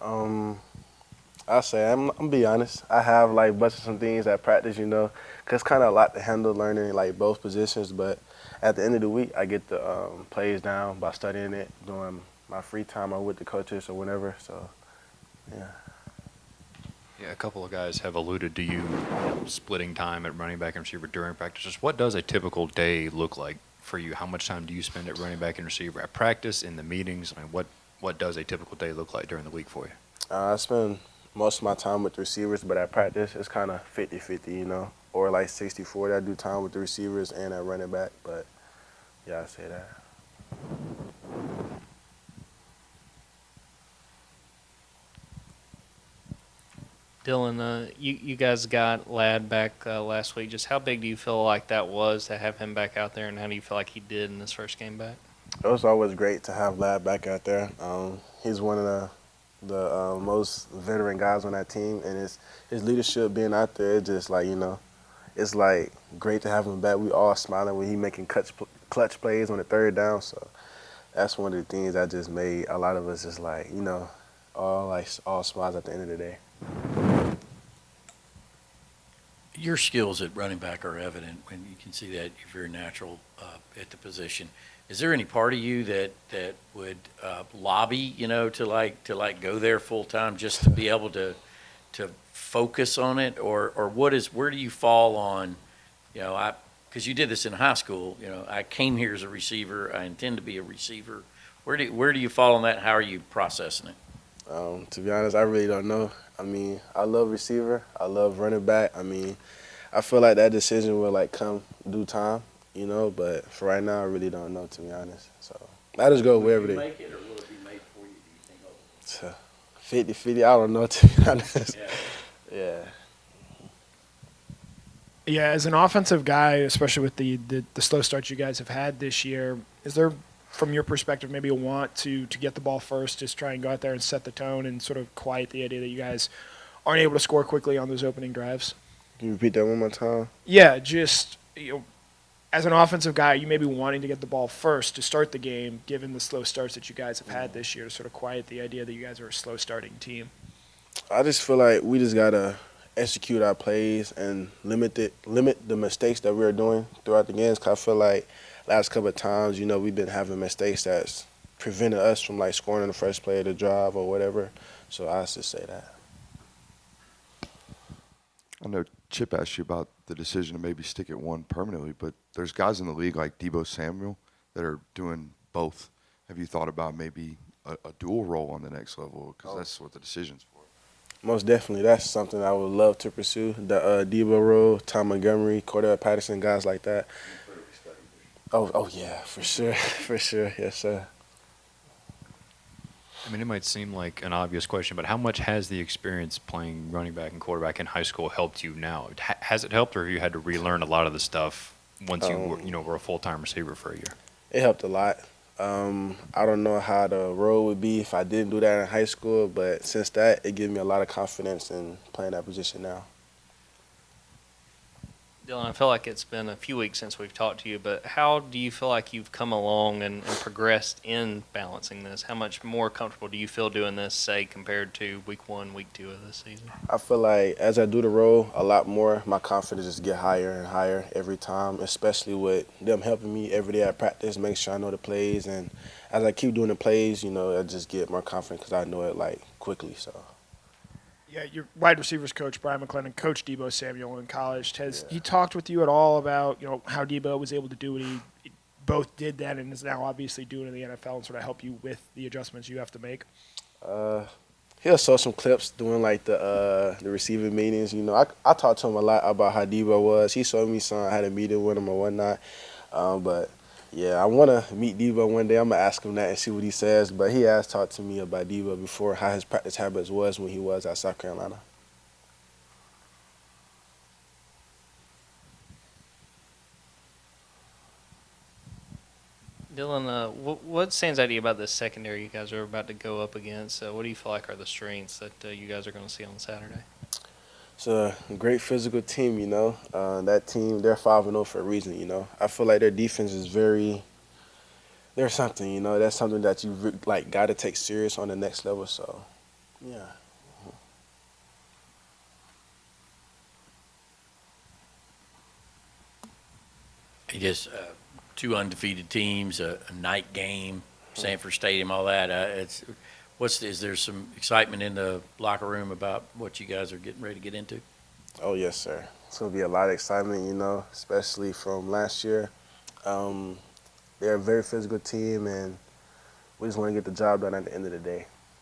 Um, I'll say I'm be honest. I have like busted some things at practice, cause it's kind of a lot to handle learning like both positions. But at the end of the week, I get the plays down by studying it, doing my free time or with the coaches or whatever. So yeah. Yeah, a couple of guys have alluded to you splitting time at running back and receiver during practices. What does a typical day look like for you? How much time do you spend at running back and receiver at practice, in the meetings? I mean, what does a typical day look like during the week for you? I spend most of my time with the receivers, but at practice it's kind of 50-50, or like 60-40. I do time with the receivers and at running back, but yeah, I say that. Dylan, you guys got Ladd back last week. Just how big do you feel like that was to have him back out there, and how do you feel like he did in his first game back? It was always great to have Lad back out there. He's one of the most veteran guys on that team, and his leadership being out there, it's just like it's like great to have him back. We all smiling when he making clutch plays on the third down. So that's one of the things that just made a lot of us just like all smiles at the end of the day. Your skills at running back are evident when you can see that you're very natural at the position. Is there any part of you that would lobby, to go there full time just to be able to focus on it, or where do you fall on, I because you did this in high school, I came here as a receiver, I intend to be a receiver. Where do you fall on that? How are you processing it? To be honest, I really don't know. I mean, I love receiver. I love running back. I mean, I feel like that decision will like come due time, But for right now, I really don't know, to be honest. So I just go wherever Will you they. make it, or will it be made for you? Do you think? 50-50, I don't know, to be honest. Yeah. Yeah. Yeah, as an offensive guy, especially with the slow starts you guys have had this year, is there, from your perspective, maybe a want to get the ball first, just try and go out there and set the tone and sort of quiet the idea that you guys aren't able to score quickly on those opening drives? Can you repeat that one more time? Yeah, just as an offensive guy, you may be wanting to get the ball first to start the game, given the slow starts that you guys have had this year, to sort of quiet the idea that you guys are a slow starting team. I just feel like we just gotta execute our plays and limit the mistakes that we're doing throughout the games. 'Cause I feel like last couple of times, we've been having mistakes that's prevented us from like scoring in the first play of the drive or whatever. So I just say that. I know Chip asked you about the decision to maybe stick at one permanently, but there's guys in the league like Debo Samuel that are doing both. Have you thought about maybe a dual role on the next level? Because that's what the decision's for. Most definitely, that's something I would love to pursue. The Debo Rowe, Tom Montgomery, Cordell Patterson, guys like that. Oh yeah, for sure, for sure, yes sir. I mean, it might seem like an obvious question, but how much has the experience playing running back and quarterback in high school helped you now? Has it helped, or have you had to relearn a lot of the stuff once were a full-time receiver for a year? It helped a lot. I don't know how the role would be if I didn't do that in high school, but since that, it gives me a lot of confidence in playing that position now. Dylan, I feel like it's been a few weeks since we've talked to you, but how do you feel like you've come along and progressed in balancing this? How much more comfortable do you feel doing this, say, compared to week 1, week 2 of this season? I feel like as I do the role a lot more, my confidence just get higher and higher every time, especially with them helping me every day at practice, make sure I know the plays. And as I keep doing the plays, I just get more confident because I know it like quickly. So. Yeah, your wide receivers coach, Brian McClendon, coached Debo Samuel in college. Has he talked with you at all about, how Debo was able to do what he both did then and is now obviously doing in the NFL and sort of help you with the adjustments you have to make? He'll show some clips doing like the receiving meetings. I talked to him a lot about how Debo was. He showed me some. I had a meeting with him or whatnot. But yeah, I want to meet Debo one day. I'm gonna ask him that and see what he says. But he has talked to me about Debo before, how his practice habits was when he was at South Carolina. Dylan, what stands out to you about this secondary you guys are about to go up against? What do you feel like are the strengths that you guys are going to see on Saturday? It's a great physical team, That team, they're 5-0 for a reason, I feel like their defense is there's something, That's something that you like got to take serious on the next level. So Yeah. I guess two undefeated teams, a night game, Sanford Stadium, all that. Is there some excitement in the locker room about what you guys are getting ready to get into? Oh yes, sir. It's gonna be a lot of excitement, especially from last year. They're a very physical team, and we just want to get the job done at the end of the day.